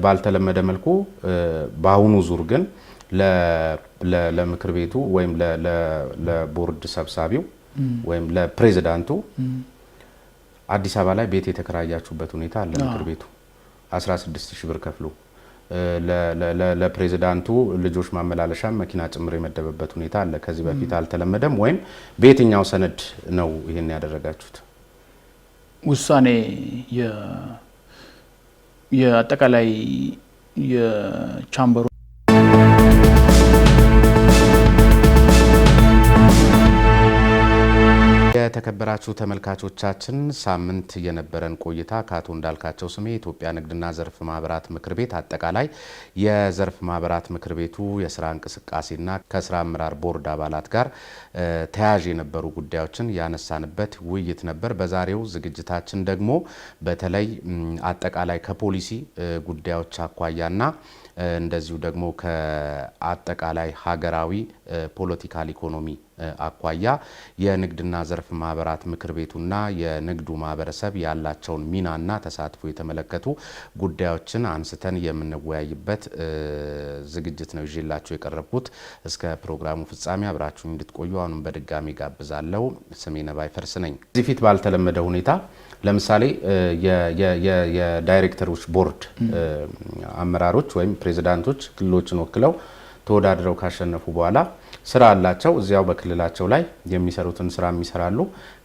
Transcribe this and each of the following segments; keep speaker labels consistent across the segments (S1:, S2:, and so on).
S1: ባልተለመደ መልኩ በአሁኑ ዙር ግን ለምክር ቤቱ ወይም ለቦርድ ሰብሳቢው ወይም ለፕሬዝዳንቱ አዲስ አበባ ላይ ቤት የተከራያችሁበት ሁኔታ አለ። ምክር ቤቱ 16000 ብር ከፍሎ ለፕሬዝዳንቱ ልጆች ማመላለሻ መኪና ጭምር የመደበበት ሁኔታ አለ። ከዚህ በፊት አልተለመደም። ወይም በየትኛው ሰነድ ነው ይሄን ያደረጋችሁት?
S2: ውሳኔ የአጠቃላይ የቻምበሩ
S1: የተከበራችሁ ተመልካቾቻችን ሳምንት የነበረን ቆይታ ከአቶ እንዳልካቸው ስሜ የኢትዮጵያ ንግድና ዘርፍ ማህበራት ምክር ቤት አጠቃላይ የዘርፍ ማህበራት ምክር ቤቱ የስራ እንቅስቃሴና ከስራ አመራር ቦርድ አባላት ጋር ተያያዥ የነበሩ ጉዳዮችን ያነሳንበት ውይይት ነበር። በዛሬው ዝግጅታችን ደግሞ በተለይ አጠቃላይ ከፖሊሲ ጉዳዮች አኳያና እንደዚሁ ደግሞ ከአጠቃላይ ሀገራዊ ፖለቲካል ኢኮኖሚ አኳያ የንግድና ዘርፍ ማህበራት ምክር ቤቱና የንግዱ ማህበረሰብ ያላቸውን ሚናና ተሳትፎ የተመለከቱ ጉዳዮችን አንስተን የምንወያይበት ዝግጅት ነው ይዤላችሁ የቀረብኩት። እስከ ፕሮግራሙ ፍጻሜ አብራችሁ እንድትቆዩ አሁንም በድጋሚ ጋብዛለሁ። ስሜ ነባይ ፈርስ ነኝ። እዚህ ፊት ባልተለመደ ሁኔታ ለምሳሌ የዳይሬክተሮች ቦርድ አመራሮች ወይም ፕሬዝዳንቶች ክልሎችን ወክለው ተወዳድረው ካሸነፉ በኋላ ስራ አላቸው። እዚያው በክልላቸው ላይ የሚሰሩትን ስራ የሚሰራሉ።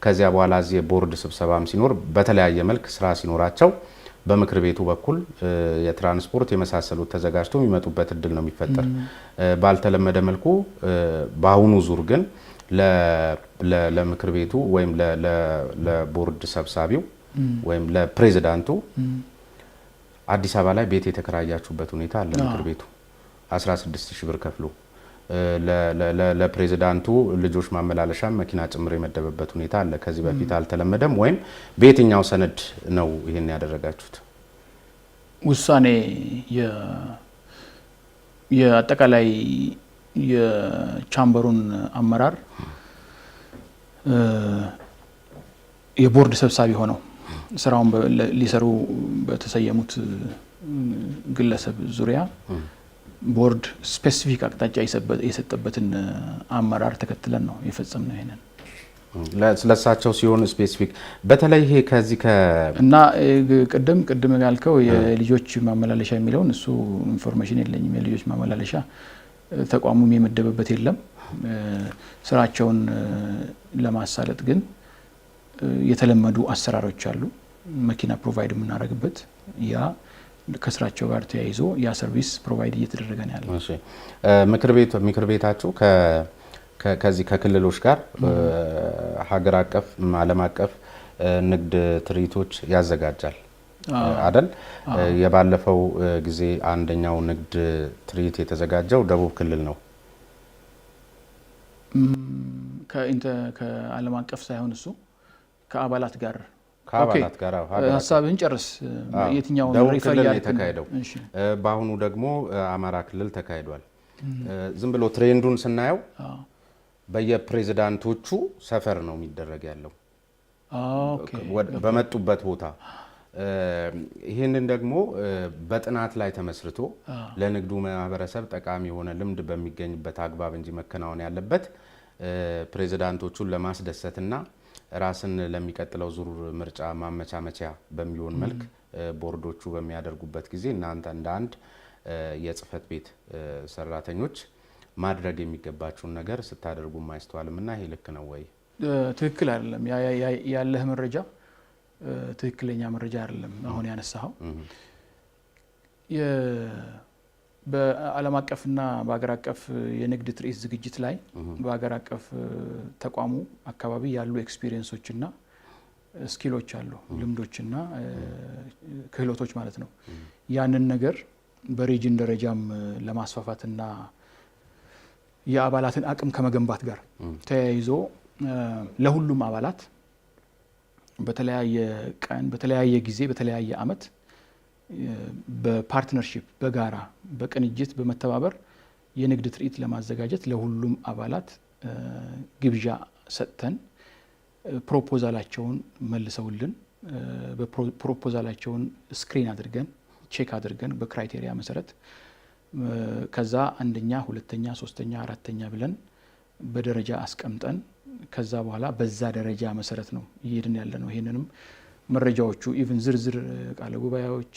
S1: ከዚያ በኋላ እዚህ ቦርድ ስብሰባም ሲኖር በተለያየ መልክ ስራ ሲኖራቸው በምክር ቤቱ በኩል የትራንስፖርት የመሳሰሉት ተዘጋጅቶ የሚመጡበት እድል ነው የሚፈጠር። ባልተለመደ መልኩ በአሁኑ ዙር ግን ለምክር ቤቱ ወይም ለቦርድ ሰብሳቢው ወይም ለፕሬዝዳንቱ አዲስ አበባ ላይ ቤት የተከራያችሁበት ሁኔታ አለ። ምክር ቤቱ 16000 ብር ከፍሎ ለፕሬዝዳንቱ ልጆች ማመላለሻ መኪና ጭምር የመደበበት ሁኔታ አለ። ከዚህ በፊት አልተለመደም። ወይም በየትኛው ሰነድ ነው ይሄን ያደረጋችሁት?
S2: ውሳኔ የአጠቃላይ የቻምበሩን አመራር የቦርድ ሰብሳቢ ሆነው ስራውን ሊሰሩ በተሰየሙት ግለሰብ ዙሪያ ቦርድ ስፔሲፊክ አቅጣጫ የሰጠበትን አመራር ተከትለን ነው የፈጸምነው። ይሄንን
S1: ስለሳቸው ሲሆን ስፔሲፊክ በተለይ ይሄ ከዚህ
S2: እና ቅድም ያልከው የልጆች ማመላለሻ የሚለውን እሱ ኢንፎርሜሽን የለኝም። የልጆች ማመላለሻ ተቋሙም የመደበበት የለም። ስራቸውን ለማሳለጥ ግን የተለመዱ አሰራሮች አሉ። መኪና ፕሮቫይድ የምናደርግበት ያ ከስራቸው ጋር ተያይዞ ያ ሰርቪስ ፕሮቫይድ እየተደረገ ነው ያለው።
S1: እሺ ምክር ቤታችሁ ከዚህ ከክልሎች ጋር ሀገር አቀፍ ዓለም አቀፍ ንግድ ትርኢቶች ያዘጋጃል አይደል? የባለፈው ጊዜ አንደኛው ንግድ ትርኢት የተዘጋጀው ደቡብ ክልል ነው።
S2: ከዓለም አቀፍ ሳይሆን እሱ ከአባላት ጋር
S1: ሀሳብን
S2: ጨርስ። የትኛው
S1: ሪፈር የተካሄደው? በአሁኑ ደግሞ አማራ ክልል ተካሂዷል። ዝም ብሎ ትሬንዱን ስናየው በየፕሬዝዳንቶቹ ሰፈር ነው የሚደረግ ያለው በመጡበት ቦታ። ይህንን ደግሞ በጥናት ላይ ተመስርቶ ለንግዱ ማህበረሰብ ጠቃሚ የሆነ ልምድ በሚገኝበት አግባብ እንጂ መከናወን ያለበት ፕሬዝዳንቶቹን ለማስደሰትና ራስን ለሚቀጥለው ዙር ምርጫ ማመቻመቻ በሚሆን መልክ ቦርዶቹ በሚያደርጉበት ጊዜ እናንተ እንደ አንድ የጽህፈት ቤት ሰራተኞች ማድረግ የሚገባችሁን ነገር ስታደርጉ ማይስተዋልምና ይሄ ልክ ነው ወይ?
S2: ትክክል አይደለም። ያለህ መረጃ ትክክለኛ መረጃ አይደለም። አሁን ያነሳው በዓለም አቀፍና በአገር አቀፍ የንግድ ትርኢት ዝግጅት ላይ በአገር አቀፍ ተቋሙ አካባቢ ያሉ ኤክስፒሪየንሶችና ስኪሎች አሉ፣ ልምዶችና ክህሎቶች ማለት ነው። ያንን ነገር በሪጅን ደረጃም ለማስፋፋትና የአባላትን አቅም ከመገንባት ጋር ተያይዞ ለሁሉም አባላት በተለያየ ቀን በተለያየ ጊዜ በተለያየ አመት በፓርትነርሺፕ በጋራ በቅንጅት በመተባበር የንግድ ትርኢት ለማዘጋጀት ለሁሉም አባላት ግብዣ ሰጥተን ፕሮፖዛላቸውን መልሰውልን በፕሮፖዛላቸውን ስክሪን አድርገን ቼክ አድርገን በክራይቴሪያ መሰረት ከዛ አንደኛ፣ ሁለተኛ፣ ሶስተኛ፣ አራተኛ ብለን በደረጃ አስቀምጠን ከዛ በኋላ በዛ ደረጃ መሰረት ነው እየሄድን ያለ ነው። ይሄንንም መረጃዎቹ ኢቭን ዝርዝር ቃለ ጉባኤዎች፣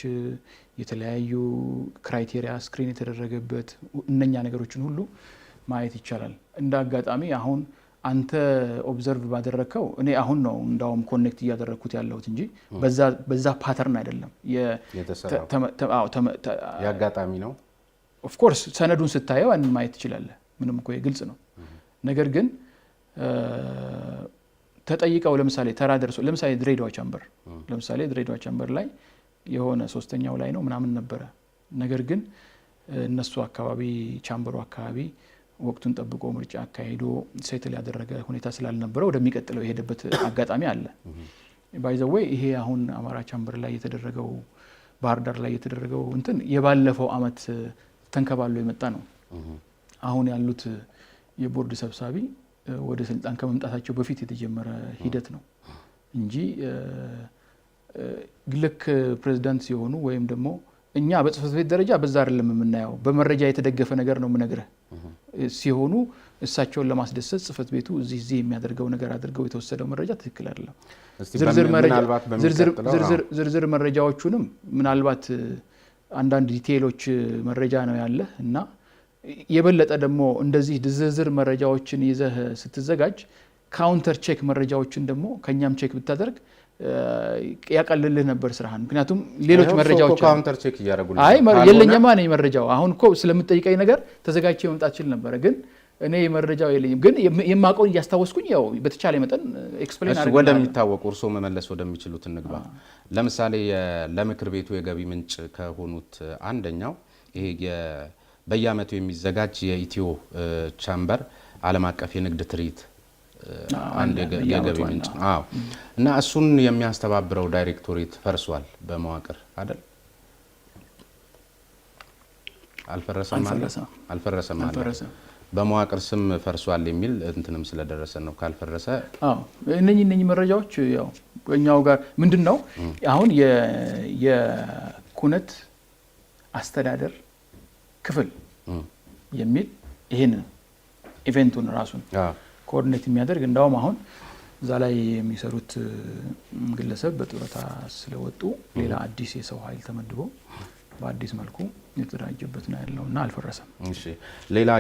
S2: የተለያዩ ክራይቴሪያ ስክሪን የተደረገበት እነኛ ነገሮችን ሁሉ ማየት ይቻላል። እንደ አጋጣሚ አሁን አንተ ኦብዘርቭ ባደረከው እኔ አሁን ነው እንዳውም ኮኔክት እያደረኩት ያለሁት እንጂ በዛ ፓተርን አይደለም
S1: ያጋጣሚ ነው።
S2: ኦፍ ኮርስ ሰነዱን ስታየው አንን ማየት ትችላለህ። ምንም እኮ ግልጽ ነው። ነገር ግን ተጠይቀው ለምሳሌ ተራ ደርሶ ለምሳሌ ድሬዳዋ ቻምበር ላይ የሆነ ሶስተኛው ላይ ነው ምናምን ነበረ። ነገር ግን እነሱ አካባቢ ቻምበሩ አካባቢ ወቅቱን ጠብቆ ምርጫ አካሄዶ ሴትል ያደረገ ሁኔታ ስላልነበረ ወደሚቀጥለው የሄደበት አጋጣሚ አለ። ባይ ዘ ዌይ ይሄ አሁን አማራ ቻምበር ላይ የተደረገው ባህር ዳር ላይ የተደረገው እንትን የባለፈው አመት ተንከባሎ የመጣ ነው። አሁን ያሉት የቦርድ ሰብሳቢ ወደ ስልጣን ከመምጣታቸው በፊት የተጀመረ ሂደት ነው እንጂ ልክ ፕሬዝዳንት ሲሆኑ ወይም ደግሞ እኛ በጽህፈት ቤት ደረጃ በዛ አይደለም የምናየው፣ በመረጃ የተደገፈ ነገር ነው የምነግርህ። ሲሆኑ እሳቸውን ለማስደሰት ጽህፈት ቤቱ እዚህ የሚያደርገው ነገር አድርገው የተወሰደው መረጃ ትክክል አይደለም። ዝርዝር መረጃዎቹንም ምናልባት አንዳንድ ዲቴይሎች መረጃ ነው ያለ እና የበለጠ ደግሞ እንደዚህ ዝርዝር መረጃዎችን ይዘህ ስትዘጋጅ ካውንተር ቼክ መረጃዎችን ደግሞ ከኛም ቼክ ብታደርግ ያቀልልህ ነበር ስራህን። ምክንያቱም ሌሎች መረጃዎች
S1: ካውንተር ቼክ እያደረጉልኝ
S2: የለኝማ ነኝ መረጃው አሁን እኮ ስለምትጠይቀኝ ነገር ተዘጋጅቼ መምጣት ይችል ነበር፣ ግን እኔ መረጃው የለኝም። ግን የማውቀውን እያስታወስኩኝ ያው በተቻለ መጠን ኤክስፕሌን አድርገናል።
S1: ወደሚታወቁ እርሶ መመለስ ወደሚችሉት እንግባ። ለምሳሌ ለምክር ቤቱ የገቢ ምንጭ ከሆኑት አንደኛው ይሄ በየአመቱ የሚዘጋጅ የኢትዮ ቻምበር ዓለም አቀፍ የንግድ ትርኢት አንድ የገቢ ምንጭ ነው። አዎ። እና እሱን የሚያስተባብረው ዳይሬክቶሬት ፈርሷል በመዋቅር አይደል? አልፈረሰም ማለት በመዋቅር ስም ፈርሷል የሚል እንትንም ስለደረሰ ነው። ካልፈረሰ
S2: እነኚህ መረጃዎች ያው እኛው ጋር ምንድነው አሁን የኩነት አስተዳደር ክፍል የሚል ይሄን ኢቨንቱን ራሱን ኮኦርዲኔት የሚያደርግ እንዳውም አሁን እዛ ላይ የሚሰሩት ግለሰብ በጡረታ ስለወጡ ሌላ አዲስ የሰው ኃይል ተመድቦ በአዲስ መልኩ የተደራጀበት ነው ያለውና አልፈረሰም።
S1: እሺ፣ ሌላ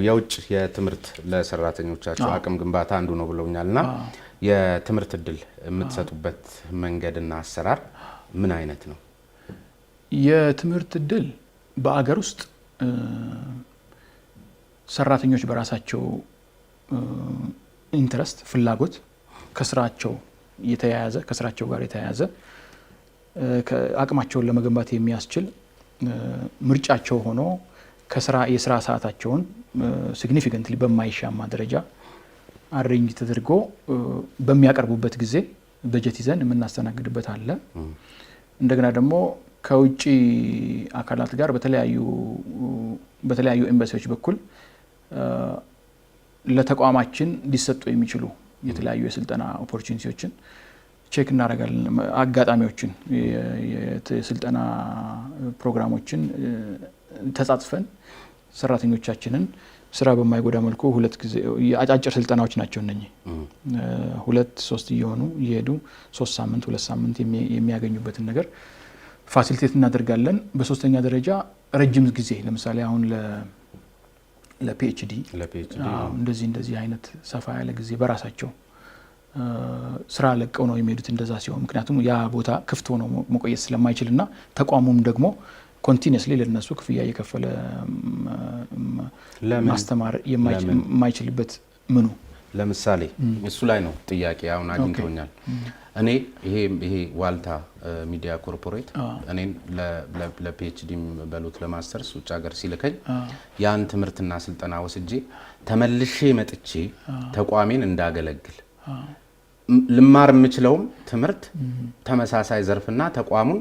S1: የውጭ የትምህርት ለሰራተኞቻቸው አቅም ግንባታ አንዱ ነው ብለውኛልና የትምህርት እድል የምትሰጡበት መንገድና አሰራር ምን አይነት ነው?
S2: የትምህርት እድል በአገር ውስጥ ሰራተኞች በራሳቸው ኢንትረስት ፍላጎት ከስራቸው ጋር የተያያዘ አቅማቸውን ለመገንባት የሚያስችል ምርጫቸው ሆኖ የስራ ሰዓታቸውን ሲግኒፊካንትሊ በማይሻማ ደረጃ አሬንጅ ተደርጎ በሚያቀርቡበት ጊዜ በጀት ይዘን የምናስተናግድበት አለ። እንደገና ደግሞ ከውጭ አካላት ጋር በተለያዩ ኤምባሲዎች በኩል ለተቋማችን ሊሰጡ የሚችሉ የተለያዩ የስልጠና ኦፖርቹኒቲዎችን ቼክ እናደርጋለን። አጋጣሚዎችን የስልጠና ፕሮግራሞችን ተጻጽፈን ሰራተኞቻችንን ስራ በማይጎዳ መልኩ 2 ጊዜ አጫጭር ስልጠናዎች ናቸው እነኚህ 2-3 እየሆኑ እየሄዱ 3 ሳምንት 2 ሳምንት የሚያገኙበትን ነገር ፋሲሊቴት እናደርጋለን። በሶስተኛ ደረጃ ረጅም ጊዜ ለምሳሌ አሁን ለፒኤችዲ እንደዚህ አይነት ሰፋ ያለ ጊዜ በራሳቸው ስራ ለቀው ነው የሚሄዱት። እንደዛ ሲሆን ምክንያቱም ያ ቦታ ክፍት ሆኖ መቆየት ስለማይችልና ተቋሙም ደግሞ ኮንቲኒየስሊ ለነሱ ክፍያ እየከፈለ ማስተማር የማይችልበት ምኑ
S1: ለምሳሌ እሱ ላይ ነው ጥያቄ አሁን አግኝቶኛል። እኔ ይሄ ዋልታ ሚዲያ ኮርፖሬት እኔን ለፒኤችዲ በሉት ለማስተርስ ውጭ ሀገር ሲልከኝ ያን ትምህርትና ስልጠና ወስጄ ተመልሼ መጥቼ ተቋሜን እንዳገለግል ልማር የምችለውም ትምህርት ተመሳሳይ ዘርፍና ተቋሙን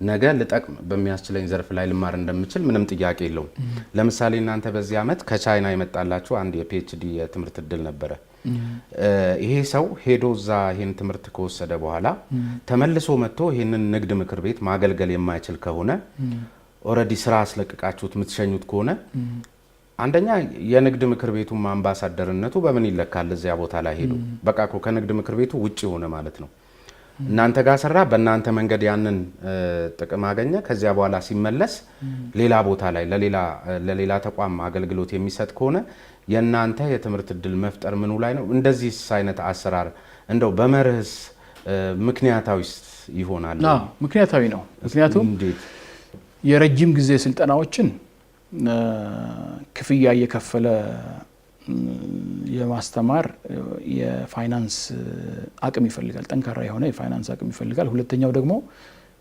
S1: ነገ ልጠቅም በሚያስችለኝ ዘርፍ ላይ ልማር እንደምችል ምንም ጥያቄ የለውም። ለምሳሌ እናንተ በዚህ አመት ከቻይና የመጣላችሁ አንድ የፒኤችዲ የትምህርት እድል ነበረ። ይሄ ሰው ሄዶ እዛ ይሄን ትምህርት ከወሰደ በኋላ ተመልሶ መጥቶ ይሄንን ንግድ ምክር ቤት ማገልገል የማይችል ከሆነ ኦሬዲ ስራ አስለቅቃችሁት የምትሸኙት ከሆነ አንደኛ የንግድ ምክር ቤቱም አምባሳደርነቱ በምን ይለካል? እዚያ ቦታ ላይ ሄዶ በቃ እኮ ከንግድ ምክር ቤቱ ውጪ ሆነ ማለት ነው። እናንተ ጋር ሰራ፣ በእናንተ መንገድ ያንን ጥቅም አገኘ። ከዚያ በኋላ ሲመለስ ሌላ ቦታ ላይ ለሌላ ተቋም አገልግሎት የሚሰጥ ከሆነ የእናንተ የትምህርት እድል መፍጠር ምኑ ላይ ነው? እንደዚህ አይነት አሰራር እንደው በመርህስ ምክንያታዊስ ይሆናል?
S2: ምክንያታዊ ነው። ምክንያቱም የረጅም ጊዜ ስልጠናዎችን ክፍያ እየከፈለ የማስተማር የፋይናንስ አቅም ይፈልጋል። ጠንካራ የሆነ የፋይናንስ አቅም ይፈልጋል። ሁለተኛው ደግሞ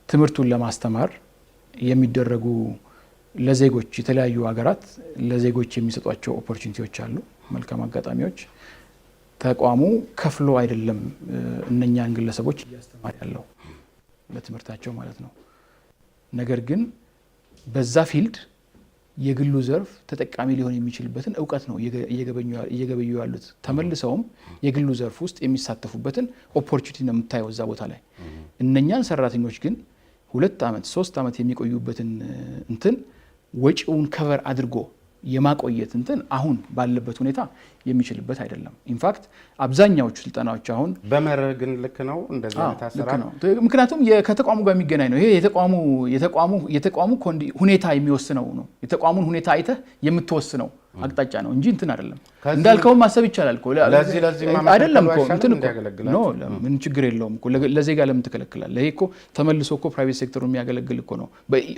S2: ትምህርቱን ለማስተማር የሚደረጉ ለዜጎች የተለያዩ ሀገራት ለዜጎች የሚሰጧቸው ኦፖርቹኒቲዎች አሉ፣ መልካም አጋጣሚዎች። ተቋሙ ከፍሎ አይደለም እነኛን ግለሰቦች እያስተማር ያለው ለትምህርታቸው ማለት ነው። ነገር ግን በዛ ፊልድ የግሉ ዘርፍ ተጠቃሚ ሊሆን የሚችልበትን እውቀት ነው እየገበዩ ያሉት። ተመልሰውም የግሉ ዘርፍ ውስጥ የሚሳተፉበትን ኦፖርቹኒቲ ነው የምታየው እዛ ቦታ ላይ። እነኛን ሰራተኞች ግን 2 ዓመት 3 ዓመት የሚቆዩበትን እንትን ወጪውን ከቨር አድርጎ የማቆየት እንትን አሁን ባለበት ሁኔታ የሚችልበት አይደለም። ኢንፋክት አብዛኛዎቹ ስልጠናዎች አሁን
S1: በመርህ ግን ልክ ነው እንደዚህ አይነት አሰራር ነው።
S2: ምክንያቱም ከተቋሙ ጋር የሚገናኝ ነው። ይሄ የተቋሙ ሁኔታ የሚወስነው ነው። የተቋሙን ሁኔታ አይተህ የምትወስነው አቅጣጫ ነው እንጂ እንትን አይደለም። እንዳልከውም ማሰብ ይቻላል እኮ
S1: ለዚህ
S2: አይደለም እኮ እንትን እኮ ነው። ምን ችግር የለውም እኮ ለዜጋ ለምን ትከለክላለህ? ይሄ እኮ ተመልሶ እኮ ፕራይቬት ሴክተሩን የሚያገለግል እኮ ነው።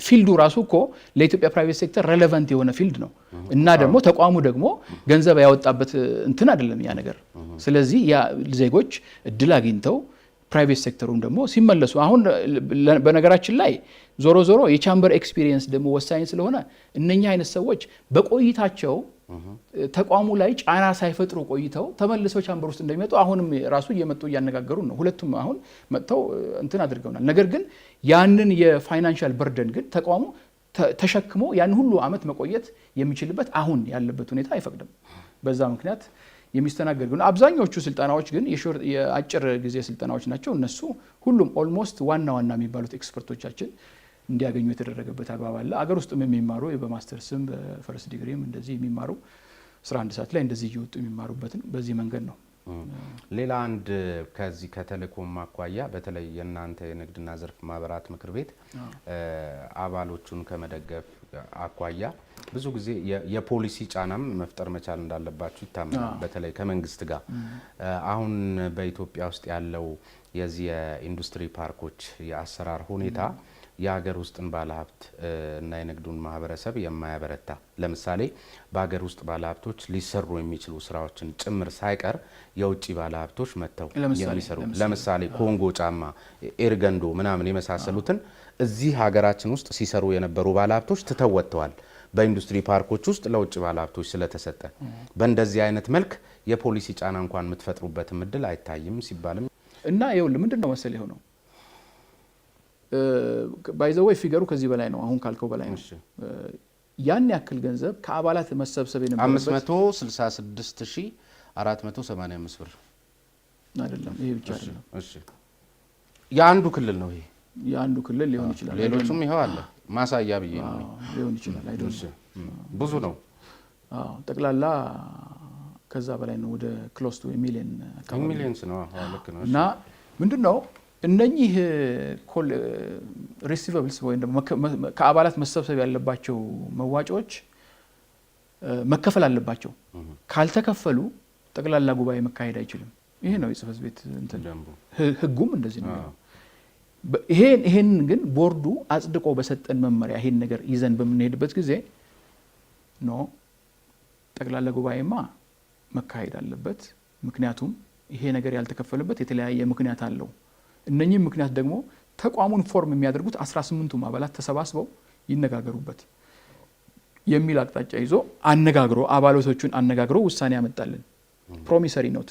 S2: ፊልዱ ራሱ እኮ ለኢትዮጵያ ፕራይቬት ሴክተር ሬሌቫንት የሆነ ፊልድ ነው እና ደግሞ ተቋሙ ደግሞ ገንዘብ ያወጣበት እንትን አይደለም ያ ነገር። ስለዚህ ያ ዜጎች እድል አግኝተው ፕራይቬት ሴክተሩን ደግሞ ሲመለሱ አሁን በነገራችን ላይ ዞሮ የቻምበር ኤክስፒሪየንስ ደግሞ ወሳኝ ስለሆነ እነኛ አይነት ሰዎች በቆይታቸው ተቋሙ ላይ ጫና ሳይፈጥሩ ቆይተው ተመልሰው ቻምበር ውስጥ እንደሚመጡ አሁንም ራሱ እየመጡ እያነጋገሩ ነው። ሁለቱም አሁን መጥተው እንትን አድርገውናል። ነገር ግን ያንን የፋይናንሻል በርደን ግን ተቋሙ ተሸክሞ ያን ሁሉ አመት መቆየት የሚችልበት አሁን ያለበት ሁኔታ አይፈቅድም። በዛ ምክንያት የሚስተናገድ ግን አብዛኞቹ ስልጠናዎች ግን የአጭር ጊዜ ስልጠናዎች ናቸው። እነሱ ሁሉም ኦልሞስት ዋና የሚባሉት ኤክስፐርቶቻችን እንዲያገኙ የተደረገበት አግባብ አለ። አገር ውስጥም የሚማሩ በማስተርስም በፈርስት ዲግሪም እንደዚህ የሚማሩ 11 ሰዓት ላይ እንደዚህ እየወጡ የሚማሩበትን በዚህ መንገድ ነው።
S1: ሌላ አንድ ከዚህ ከተልእኮም አኳያ በተለይ የእናንተ የንግድና ዘርፍ ማህበራት ምክር ቤት አባሎቹን ከመደገፍ አኳያ ብዙ ጊዜ የፖሊሲ ጫናም መፍጠር መቻል እንዳለባችሁ ይታመናል። በተለይ ከመንግስት ጋር አሁን በኢትዮጵያ ውስጥ ያለው የዚህ የኢንዱስትሪ ፓርኮች የአሰራር ሁኔታ የሀገር ውስጥን ባለሀብት እና የንግዱን ማህበረሰብ የማያበረታ፣ ለምሳሌ በሀገር ውስጥ ባለሀብቶች ሊሰሩ የሚችሉ ስራዎችን ጭምር ሳይቀር የውጭ ባለሀብቶች መጥተው የሚሰሩ፣ ለምሳሌ ኮንጎ ጫማ፣ ኤርገንዶ ምናምን የመሳሰሉትን እዚህ ሀገራችን ውስጥ ሲሰሩ የነበሩ ባለሀብቶች ትተው ወጥተዋል። በኢንዱስትሪ ፓርኮች ውስጥ ለውጭ ባለሀብቶች ስለተሰጠ በእንደዚህ አይነት መልክ የፖሊሲ ጫና እንኳን የምትፈጥሩበትም እድል አይታይም ሲባልም
S2: እና ይኸውልህ ምንድነው መሰል የሆነው ባይዘው ፊገሩ ከዚህ በላይ ነው። አሁን ካልከው በላይ ነው። ያን ያክል ገንዘብ ከአባላት መሰብሰብ የነበረበት
S1: 566485 ብር
S2: አይደለም። ይሄ ብቻ አይደለም።
S1: እሺ የአንዱ ክልል ነው። ይሄ
S2: የአንዱ ክልል ሊሆን ይችላል።
S1: ሌሎችም ይሄው አለ ማሳያ ብዬ ነው
S2: ሊሆን ይችላል። አይደለም
S1: ብዙ ነው።
S2: ጠቅላላ ከዛ በላይ ነው። ወደ ክሎስ ቱ ሚሊየን
S1: ሚሊየንስ ነው። ልክ ነው።
S2: እና ምንድነው እነኚህ ሪሲቨብልስ ወይም ደግሞ ከአባላት መሰብሰብ ያለባቸው መዋጮዎች መከፈል አለባቸው። ካልተከፈሉ ጠቅላላ ጉባኤ መካሄድ አይችልም። ይሄ ነው የጽሕፈት ቤት እንትን ህጉም እንደዚህ ነው። ይሄን ግን ቦርዱ አጽድቆ በሰጠን መመሪያ ይሄን ነገር ይዘን በምንሄድበት ጊዜ ነው ጠቅላላ ጉባኤማ መካሄድ አለበት። ምክንያቱም ይሄ ነገር ያልተከፈለበት የተለያየ ምክንያት አለው። እነኚህ ምክንያት ደግሞ ተቋሙን ፎርም የሚያደርጉት 18ቱም አባላት ተሰባስበው ይነጋገሩበት የሚል አቅጣጫ ይዞ አነጋግሮ አባላቶቹን አነጋግሮ ውሳኔ ያመጣልን። ፕሮሚሰሪ ኖት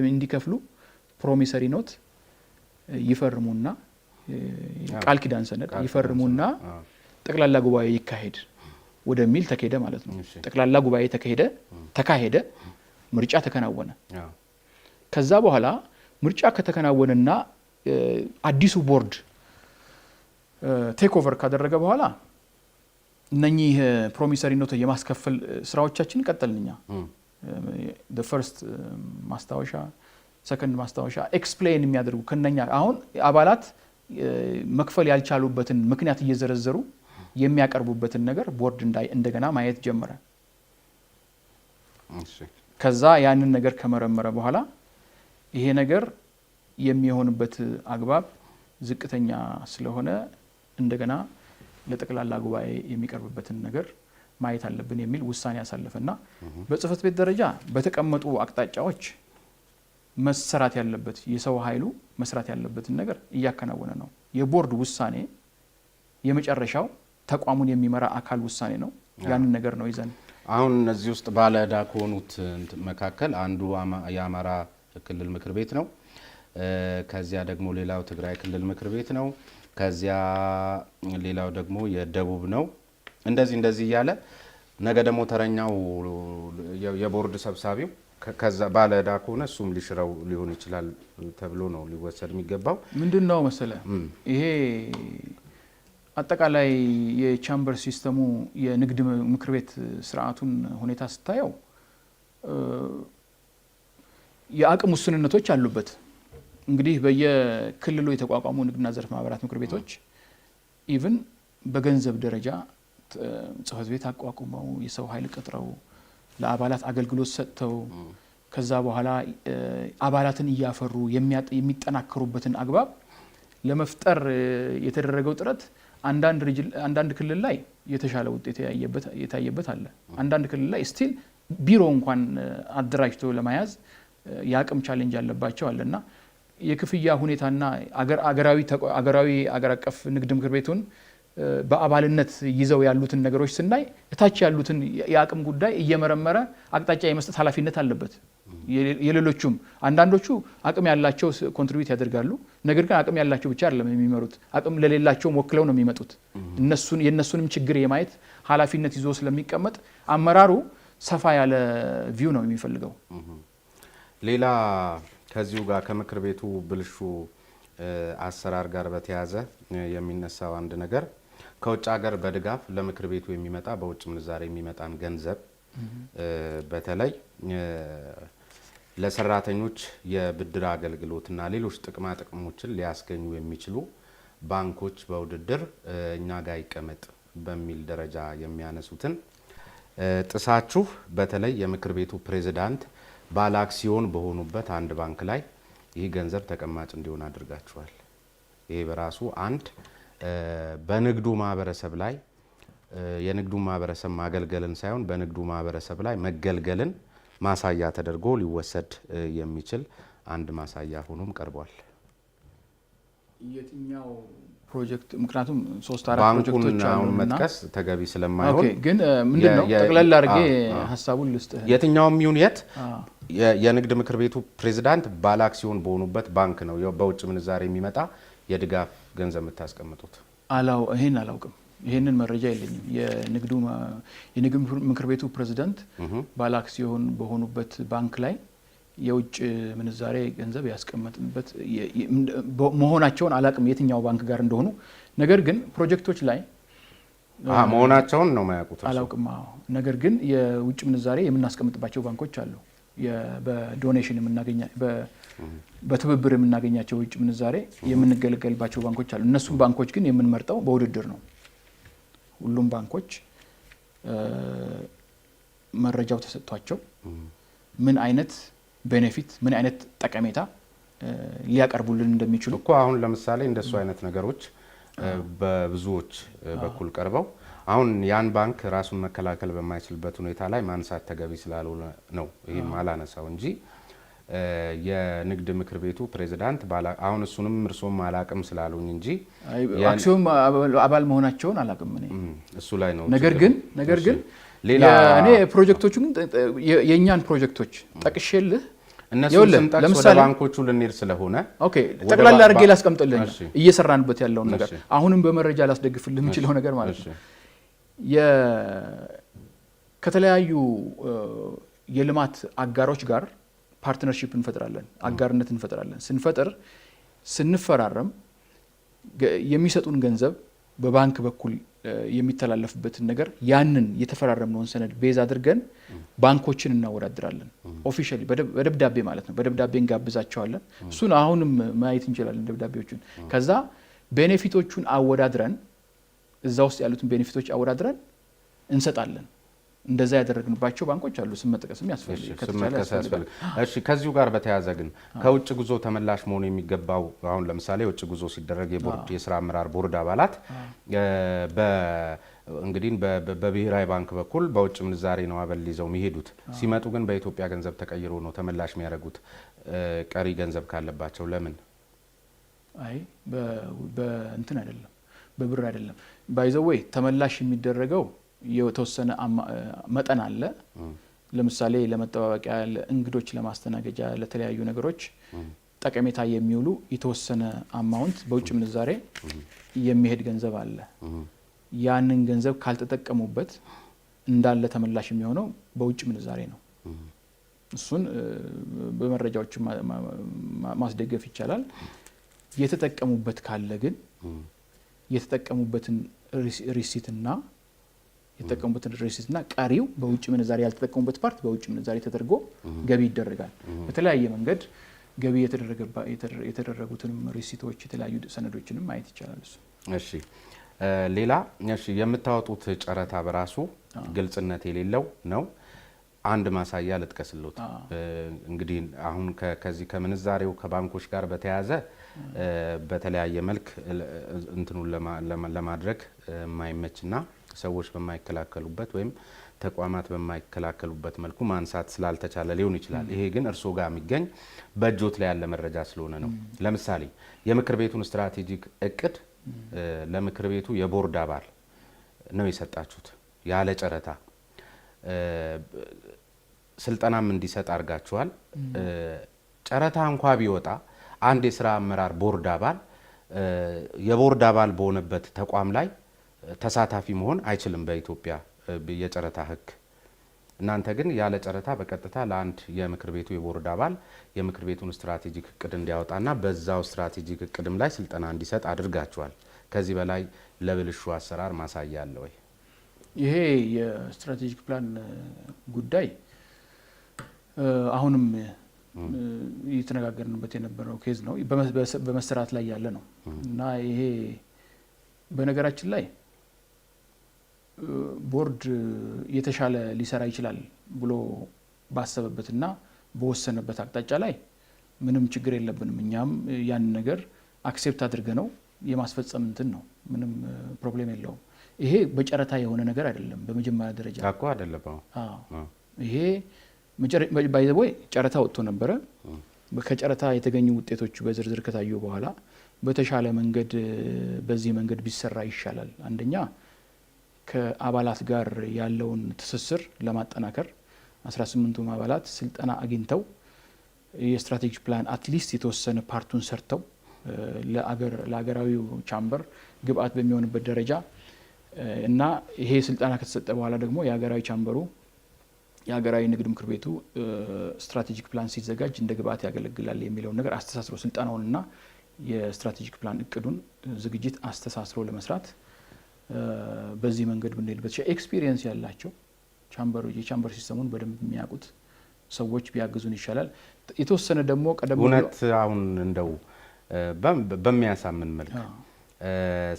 S2: እንዲከፍሉ ፕሮሚሰሪ ኖት ይፈርሙና ቃል ኪዳን ሰነድ ይፈርሙና ጠቅላላ ጉባኤ ይካሄድ ወደሚል ተካሄደ ማለት ነው። ጠቅላላ ጉባኤ ተካሄደ። ምርጫ ተከናወነ። ከዛ በኋላ ምርጫ ከተከናወነና አዲሱ ቦርድ ቴክ ኦቨር ካደረገ በኋላ እነኚህ ፕሮሚሰሪ ኖት የማስከፈል ስራዎቻችን ቀጠልንኛ። the first ማስታወሻ ሰከንድ ማስታወሻ ኤክስፕሌን የሚያደርጉ ከነኛ አሁን አባላት መክፈል ያልቻሉበትን ምክንያት እየዘረዘሩ የሚያቀርቡበትን ነገር ቦርድ እንደገና ማየት ጀመረ። ከዛ ያንን ነገር ከመረመረ በኋላ ይሄ ነገር የሚሆንበት አግባብ ዝቅተኛ ስለሆነ እንደገና ለጠቅላላ ጉባኤ የሚቀርብበትን ነገር ማየት አለብን የሚል ውሳኔ ያሳለፈና በጽህፈት ቤት ደረጃ በተቀመጡ አቅጣጫዎች መስራት ያለበት የሰው ኃይሉ መስራት ያለበትን ነገር እያከናወነ ነው። የቦርድ ውሳኔ የመጨረሻው ተቋሙን የሚመራ አካል ውሳኔ ነው። ያንን ነገር ነው ይዘን
S1: አሁን እዚህ ውስጥ ባለ ዕዳ ከሆኑት መካከል አንዱ የአማራ ክልል ምክር ቤት ነው። ከዚያ ደግሞ ሌላው ትግራይ ክልል ምክር ቤት ነው። ከዚያ ሌላው ደግሞ የደቡብ ነው። እንደዚህ እያለ ነገ ደግሞ ተረኛው የቦርድ ሰብሳቢው ከዛ ባለ ዕዳ ከሆነ እሱም ሊሽረው ሊሆን ይችላል ተብሎ ነው ሊወሰድ የሚገባው።
S2: ምንድነው መሰለ ይሄ አጠቃላይ የቻምበር ሲስተሙ የንግድ ምክር ቤት ስርዓቱን ሁኔታ ስታየው የአቅም ውስንነቶች አሉበት። እንግዲህ በየክልሉ የተቋቋሙ ንግድና ዘርፍ ማህበራት ምክር ቤቶች ኢቭን በገንዘብ ደረጃ ጽህፈት ቤት አቋቁመው የሰው ኃይል ቀጥረው ለአባላት አገልግሎት ሰጥተው ከዛ በኋላ አባላትን እያፈሩ የሚጠናከሩበትን አግባብ ለመፍጠር የተደረገው ጥረት አንዳንድ ክልል ላይ የተሻለ ውጤት የታየበት አለ። አንዳንድ ክልል ላይ ስቲል ቢሮ እንኳን አደራጅቶ ለማያዝ የአቅም ቻሌንጅ ያለባቸው አለና የክፍያ ሁኔታና አገራዊ አገር አቀፍ ንግድ ምክር ቤቱን በአባልነት ይዘው ያሉትን ነገሮች ስናይ እታች ያሉትን የአቅም ጉዳይ እየመረመረ አቅጣጫ የመስጠት ኃላፊነት አለበት። የሌሎቹም አንዳንዶቹ አቅም ያላቸው ኮንትሪቢዩት ያደርጋሉ። ነገር ግን አቅም ያላቸው ብቻ አይደለም የሚመሩት፣ አቅም ለሌላቸው ወክለው ነው የሚመጡት። የነሱንም ችግር የማየት ኃላፊነት ይዞ ስለሚቀመጥ አመራሩ ሰፋ ያለ ቪው ነው የሚፈልገው።
S1: ሌላ ከዚሁ ጋር ከምክር ቤቱ ብልሹ አሰራር ጋር በተያያዘ የሚነሳው አንድ ነገር ከውጭ ሀገር በድጋፍ ለምክር ቤቱ የሚመጣ በውጭ ምንዛሬ የሚመጣን ገንዘብ በተለይ ለሰራተኞች የብድር አገልግሎትና ሌሎች ጥቅማ ጥቅሞችን ሊያስገኙ የሚችሉ ባንኮች በውድድር እኛ ጋር ይቀመጥ በሚል ደረጃ የሚያነሱትን ጥሳችሁ በተለይ የምክር ቤቱ ፕሬዝዳንት ባለ አክሲዮን በሆኑበት አንድ ባንክ ላይ ይህ ገንዘብ ተቀማጭ እንዲሆን አድርጋችኋል። ይሄ በራሱ አንድ በንግዱ ማህበረሰብ ላይ የንግዱ ማህበረሰብ ማገልገልን ሳይሆን በንግዱ ማህበረሰብ ላይ መገልገልን ማሳያ ተደርጎ ሊወሰድ የሚችል አንድ ማሳያ ሆኖም ቀርቧል።
S2: የትኛው ፕሮጀክት? ምክንያቱም 3-4 ፕሮጀክቶች አሉና መጥቀስ
S1: ተገቢ ስለማይሆን
S2: ግን ምንድነው ጠቅለል አድርጌ ሐሳቡን ልስጥህ።
S1: የትኛውም ይሁን የት የንግድ ምክር ቤቱ ፕሬዝዳንት ባለ አክሲዮን በሆኑበት ባንክ ነው በውጭ ምንዛሬ የሚመጣ የድጋፍ ገንዘብ የምታስቀምጡት?
S2: ይሄን አላውቅም። ይሄንን መረጃ የለኝም። የንግድ ምክር ቤቱ ፕሬዝዳንት ባለ አክሲዮን በሆኑበት ባንክ ላይ የውጭ ምንዛሬ ገንዘብ ያስቀመጥንበት መሆናቸውን አላውቅም፣ የትኛው ባንክ ጋር እንደሆኑ። ነገር ግን ፕሮጀክቶች ላይ
S1: መሆናቸውን ነው ማያውቁት
S2: አላውቅም። ነገር ግን የውጭ ምንዛሬ የምናስቀምጥባቸው ባንኮች አሉ። በዶኔሽን በትብብር የምናገኛቸው ውጭ ምንዛሬ የምንገለገልባቸው ባንኮች አሉ። እነሱም ባንኮች ግን የምንመርጠው በውድድር ነው። ሁሉም ባንኮች መረጃው ተሰጥቷቸው ምን አይነት ቤኔፊት ምን አይነት ጠቀሜታ ሊያቀርቡልን እንደሚችሉ
S1: እኮ አሁን ለምሳሌ እንደሱ አይነት ነገሮች በብዙዎች በኩል ቀርበው አሁን ያን ባንክ ራሱን መከላከል በማይችልበት ሁኔታ ላይ ማንሳት ተገቢ ስላልሆነ ነው ይሄም አላነሳው እንጂ የንግድ ምክር ቤቱ ፕሬዝዳንት አሁን እሱንም እርሶም አላቅም ስላሉኝ እንጂ
S2: አክሲዮን አባል መሆናቸውን አላቅም እኔ
S1: እሱ ላይ ነው።
S2: ነገር ግን ሌላ እኔ ፕሮጀክቶቹ ግን የኛን ፕሮጀክቶች ጠቅሼልህ
S1: እነሱን ስንጠቅስ ወደ ባንኮቹ ልንሄድ ስለሆነ
S2: ኦኬ ጠቅላላ አድርጌ ላስቀምጥልህ እየሰራንበት ያለውን ነገር አሁንም በመረጃ ላስደግፍልህ የምችለው ነገር ማለት ነው። ከተለያዩ የልማት አጋሮች ጋር ፓርትነርሺፕ እንፈጥራለን፣ አጋርነት እንፈጥራለን። ስንፈራረም የሚሰጡን ገንዘብ በባንክ በኩል የሚተላለፍበትን ነገር ያንን የተፈራረምነውን ሰነድ ቤዝ አድርገን ባንኮችን እናወዳድራለን። ኦፊሻሊ በደብዳቤ ማለት ነው። በደብዳቤ እንጋብዛቸዋለን። እሱን አሁንም ማየት እንችላለን ደብዳቤዎቹን። ከዛ ቤኔፊቶቹን አወዳድረን እዛ ውስጥ ያሉትን ቤኔፊቶች አወዳድረን እንሰጣለን። እንደዛ ያደረግንባቸው ባንኮች አሉ። ስም መጥቀስም ያስፈልጋል።
S1: እሺ፣ ከዚሁ ጋር በተያያዘ ግን ከውጭ ጉዞ ተመላሽ መሆኑ የሚገባው አሁን ለምሳሌ የውጭ ጉዞ ሲደረግ የቦርድ የስራ አመራር ቦርድ አባላት እንግዲህ በብሔራዊ ባንክ በኩል በውጭ ምንዛሬ ነው አበል ይዘው የሚሄዱት። ሲመጡ ግን በኢትዮጵያ ገንዘብ ተቀይሮ ነው ተመላሽ የሚያደርጉት። ቀሪ ገንዘብ ካለባቸው ለምን?
S2: አይ በእንትን አይደለም፣ በብር አይደለም። ባይዘወይ ተመላሽ የሚደረገው የተወሰነ መጠን አለ። ለምሳሌ ለመጠባበቂያ፣ ለእንግዶች ለማስተናገጃ፣ ለተለያዩ ነገሮች ጠቀሜታ የሚውሉ የተወሰነ አማውንት በውጭ ምንዛሬ የሚሄድ ገንዘብ አለ። ያንን ገንዘብ ካልተጠቀሙበት እንዳለ ተመላሽ የሚሆነው በውጭ ምንዛሬ ነው። እሱን በመረጃዎች ማስደገፍ ይቻላል። የተጠቀሙበት ካለ ግን የተጠቀሙበትን ሪሲትና ቀሪው በውጭ ምንዛሬ ያልተጠቀሙበት ፓርት በውጭ ምንዛሬ ተደርጎ ገቢ ይደረጋል። በተለያየ መንገድ ገቢ የተደረጉትንም ሪሲቶች የተለያዩ ሰነዶችንም ማየት ይቻላል። እሱ
S1: እሺ፣ ሌላ የምታወጡት ጨረታ በራሱ ግልጽነት የሌለው ነው። አንድ ማሳያ ልጥቀስልዎት። እንግዲህ አሁን ከዚህ ከምንዛሬው ከባንኮች ጋር በተያያዘ በተለያየ መልክ እንትኑን ለማድረግ የማይመችና ሰዎች በማይከላከሉበት ወይም ተቋማት በማይከላከሉበት መልኩ ማንሳት ስላልተቻለ ሊሆን ይችላል። ይሄ ግን እርስዎ ጋር የሚገኝ በእጆት ላይ ያለ መረጃ ስለሆነ ነው። ለምሳሌ የምክር ቤቱን ስትራቴጂክ እቅድ ለምክር ቤቱ የቦርድ አባል ነው የሰጣችሁት ያለ ጨረታ። ስልጠናም እንዲሰጥ አድርጋችኋል። ጨረታ እንኳ ቢወጣ አንድ የስራ አመራር ቦርድ አባል የቦርድ አባል በሆነበት ተቋም ላይ ተሳታፊ መሆን አይችልም በኢትዮጵያ የጨረታ ሕግ። እናንተ ግን ያለ ጨረታ በቀጥታ ለአንድ የምክር ቤቱ የቦርድ አባል የምክር ቤቱን ስትራቴጂክ እቅድ እንዲያወጣና በዛው ስትራቴጂክ እቅድም ላይ ስልጠና እንዲሰጥ አድርጋችኋል። ከዚህ በላይ ለብልሹ አሰራር ማሳያ አለ ወይ?
S2: ይሄ የስትራቴጂክ ፕላን ጉዳይ አሁንም እየተነጋገርንበት የነበረው ኬዝ ነው። በመሰራት ላይ ያለ ነው እና ይሄ በነገራችን ላይ ቦርድ የተሻለ ሊሰራ ይችላል ብሎ ባሰበበትና በወሰነበት አቅጣጫ ላይ ምንም ችግር የለብንም። እኛም ያን ነገር አክሴፕት አድርገ ነው የማስፈጸም እንትን ነው። ምንም ፕሮብሌም የለውም። ይሄ በጨረታ የሆነ ነገር አይደለም። በመጀመሪያ ደረጃ
S1: አቆ አይደለም።
S2: ይሄ ባይዘቦይ ጨረታ ወጥቶ ነበረ። ከጨረታ የተገኙ ውጤቶች በዝርዝር ከታዩ በኋላ በተሻለ መንገድ በዚህ መንገድ ቢሰራ ይሻላል። አንደኛ ከአባላት ጋር ያለውን ትስስር ለማጠናከር 18ቱም አባላት ስልጠና አግኝተው የስትራቴጂክ ፕላን አትሊስት የተወሰነ ፓርቱን ሰርተው ለአገራዊው ቻምበር ግብአት በሚሆንበት ደረጃ እና ይሄ ስልጠና ከተሰጠ በኋላ ደግሞ የሀገራዊ ቻምበሩ የሀገራዊ ንግድ ምክር ቤቱ ስትራቴጂክ ፕላን ሲዘጋጅ እንደ ግብአት ያገለግላል የሚለውን ነገር አስተሳስሮ ስልጠናውንና የስትራቴጂክ ፕላን እቅዱን ዝግጅት አስተሳስሮ ለመስራት በዚህ መንገድ ብንሄድበት ኤክስፒሪየንስ ያላቸው የቻምበር ሲስተሙን በደንብ የሚያውቁት ሰዎች ቢያግዙን ይሻላል። የተወሰነ ደግሞ ቀደም
S1: እውነት አሁን እንደው በሚያሳምን መልክ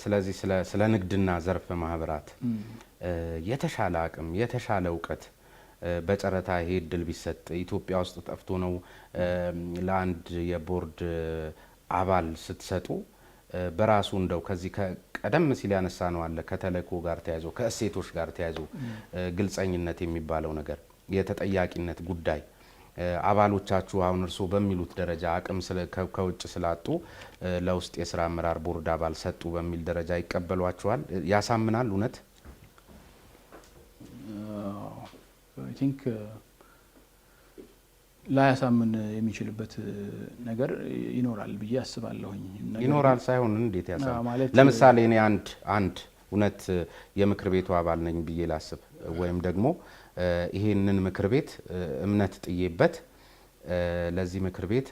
S1: ስለዚህ ስለ ንግድና ዘርፍ ማህበራት የተሻለ አቅም የተሻለ እውቀት በጨረታ ይሄ እድል ቢሰጥ ኢትዮጵያ ውስጥ ጠፍቶ ነው ለአንድ የቦርድ አባል ስትሰጡ በራሱ እንደው ከዚህ ቀደም ሲል ያነሳ ነው አለ ከተለኮ ጋር ተያይዞ ከእሴቶች ጋር ተያይዞ ግልጸኝነት የሚባለው ነገር የተጠያቂነት ጉዳይ አባሎቻችሁ አሁን እርሶ በሚሉት ደረጃ አቅም ከውጭ ስላጡ ለውስጥ የስራ አመራር ቦርድ አባል ሰጡ በሚል ደረጃ ይቀበሏቸዋል? ያሳምናል? እውነት
S2: አይ ቲንክ ላያሳምን የሚችልበት ነገር ይኖራል ብዬ አስባለሁኝ።
S1: ይኖራል ሳይሆን እንዴት ያሳምን? ለምሳሌ እኔ አንድ እውነት የምክር ቤቱ አባል ነኝ ብዬ ላስብ ወይም ደግሞ ይሄንን ምክር ቤት እምነት ጥዬበት ለዚህ ምክር ቤት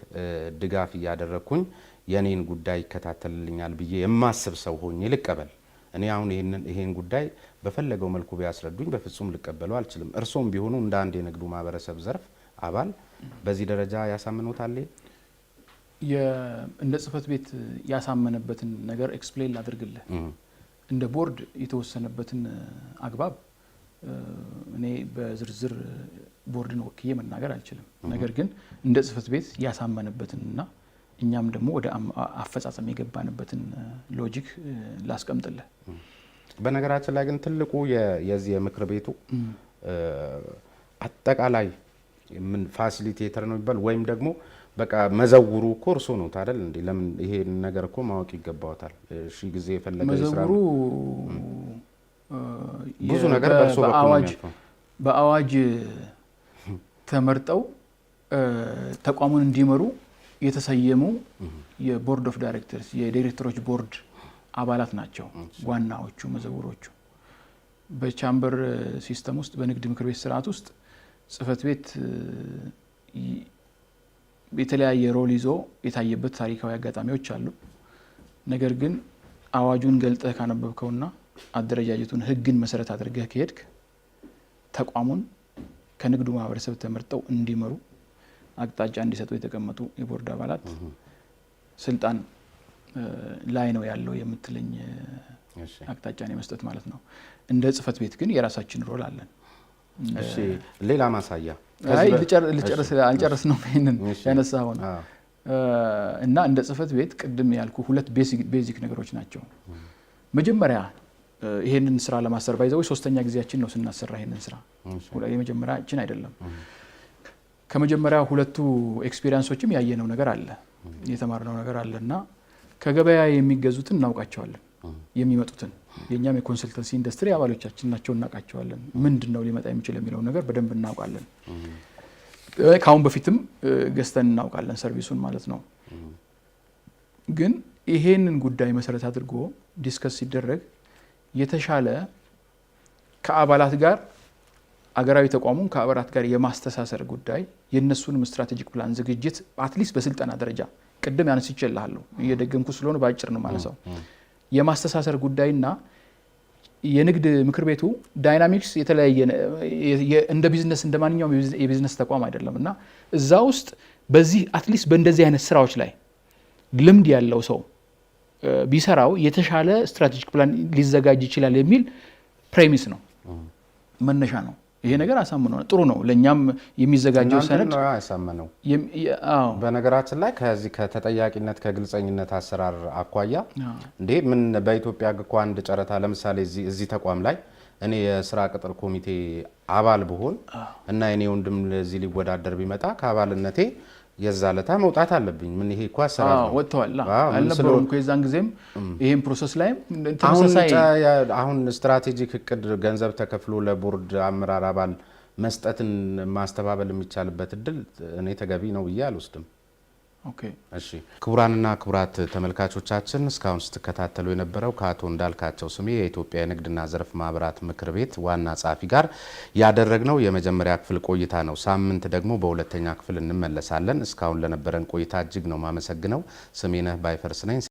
S1: ድጋፍ እያደረኩኝ የኔን ጉዳይ ይከታተልልኛል ብዬ የማስብ ሰው ሆኜ ልቀበል? እኔ አሁን ይሄን ጉዳይ በፈለገው መልኩ ቢያስረዱኝ በፍጹም ልቀበለው አልችልም። እርሶም ቢሆኑ እንደ አንድ የንግዱ ማህበረሰብ ዘርፍ አባል በዚህ ደረጃ ያሳምኑታል?
S2: እንደ ጽህፈት ቤት ያሳመነበትን ነገር ኤክስፕሌን ላድርግልህ። እንደ ቦርድ የተወሰነበትን አግባብ እኔ በዝርዝር ቦርድን ወክዬ መናገር አልችልም። ነገር ግን እንደ ጽህፈት ቤት ያሳመነበትንና እኛም ደግሞ ወደ አፈጻጸም የገባንበትን ሎጂክ ላስቀምጥልህ።
S1: በነገራችን ላይ ግን ትልቁ የዚህ የምክር ቤቱ አጠቃላይ ምን ፋሲሊቴተር ነው የሚባል ወይም ደግሞ በቃ መዘውሩ እኮ እርሶ ነው አይደል እንዴ? ለምን ይሄ ነገር እኮ ማወቅ ይገባዋል። እሺ ጊዜ የፈለገ ይስራ
S2: መዘውሩ
S1: ብዙ ነገር በእርሶ በኩል ነው።
S2: በአዋጅ ተመርጠው ተቋሙን እንዲመሩ የተሰየሙ የቦርድ ኦፍ ዳይሬክተርስ የዳይሬክተሮች ቦርድ አባላት ናቸው ዋናዎቹ መዘውሮቹ። በቻምበር ሲስተም ውስጥ በንግድ ምክር ቤት ስርዓት ውስጥ ጽህፈት ቤት የተለያየ ሮል ይዞ የታየበት ታሪካዊ አጋጣሚዎች አሉ። ነገር ግን አዋጁን ገልጠህ ካነበብከውና አደረጃጀቱን ህግን መሰረት አድርገህ ከሄድክ ተቋሙን ከንግዱ ማህበረሰብ ተመርጠው እንዲመሩ አቅጣጫ እንዲሰጡ የተቀመጡ የቦርድ አባላት ስልጣን ላይ ነው ያለው የምትለኝ አቅጣጫን የመስጠት ማለት ነው። እንደ ጽህፈት ቤት ግን የራሳችን ሮል አለን።
S1: እሺ ሌላ ማሳያ
S2: አልጨረስ ነው ይሄንን ያነሳው ነው እና እንደ ጽህፈት ቤት ቅድም ያልኩ ሁለት ቤዚክ ነገሮች ናቸው። መጀመሪያ ይሄንን ስራ ለማሰር ባይዘው ሶስተኛ ጊዜያችን ነው ስናሰራ ይሄንን ስራ የመጀመሪያችን አይደለም። ከመጀመሪያ ሁለቱ ኤክስፒሪየንሶችም ያየነው ነገር አለ የተማርነው ነገር አለና ከገበያ የሚገዙትን እናውቃቸዋለን። የሚመጡትን የኛም የኮንሰልተንሲ ኢንዱስትሪ አባሎቻችን ናቸው እናውቃቸዋለን። ምንድነው ሊመጣ የሚችል የሚለው ነገር በደንብ እናውቃለን። ካሁን በፊትም ገዝተን እናውቃለን ሰርቪሱን ማለት ነው። ግን ይሄንን ጉዳይ መሰረት አድርጎ ዲስከስ ሲደረግ የተሻለ ከአባላት ጋር አገራዊ ተቋሙን ከአባላት ጋር የማስተሳሰር ጉዳይ የነሱንም ስትራቴጂክ ፕላን ዝግጅት አትሊስት በስልጠና ደረጃ ቅድም ያነስቼልሃለሁ እየደገምኩ ስለሆነ ባጭር ነው ማለት ነው። የማስተሳሰር ጉዳይና የንግድ ምክር ቤቱ ዳይናሚክስ የተለያየ እንደ ቢዝነስ እንደ ማንኛውም የቢዝነስ ተቋም አይደለምና እዛ ውስጥ በዚህ አትሊስት በእንደዚህ አይነት ስራዎች ላይ ልምድ ያለው ሰው ቢሰራው የተሻለ ስትራቴጂክ ፕላን ሊዘጋጅ ይችላል የሚል ፕሬሚስ ነው መነሻ ነው። ይሄ ነገር አሳምነው ጥሩ ነው። ለኛም የሚዘጋጀው ሰነድ
S1: ነው ያሳምነው። በነገራችን ላይ ከዚህ ከተጠያቂነት ከግልጸኝነት አሰራር አኳያ እንዴ ምን በኢትዮጵያ እኮ አንድ ጨረታ ለምሳሌ እዚህ ተቋም ላይ እኔ የስራ ቅጥር ኮሚቴ አባል ብሆን እና እኔ ወንድም ለዚህ ሊወዳደር ቢመጣ ከአባልነቴ የዛለታ መውጣት አለብኝ። ምን ይሄ እኮ አሰራር ነው።
S2: ወጥቷል አልነበረም እኮ የዛን ጊዜም ይሄን ፕሮሰስ ላይ ተመሳሳይ
S1: አሁን ስትራቴጂክ እቅድ ገንዘብ ተከፍሎ ለቦርድ አመራር አባል መስጠትን ማስተባበል የሚቻልበት እድል እኔ ተገቢ ነው ብዬ አልወስድም።
S2: ኦኬ
S1: እሺ ክቡራንና ክቡራት ተመልካቾቻችን እስካሁን ስትከታተሉ የነበረው ከአቶ እንዳልካቸው ስሜ የኢትዮጵያ ንግድና ዘርፍ ማህበራት ምክር ቤት ዋና ጸሐፊ ጋር ያደረግነው የመጀመሪያ ክፍል ቆይታ ነው። ሳምንት ደግሞ በሁለተኛ ክፍል እንመለሳለን። እስካሁን ለነበረን ቆይታ እጅግ ነው ማመሰግነው። ስሜነህ ባይፈርስ ነኝ።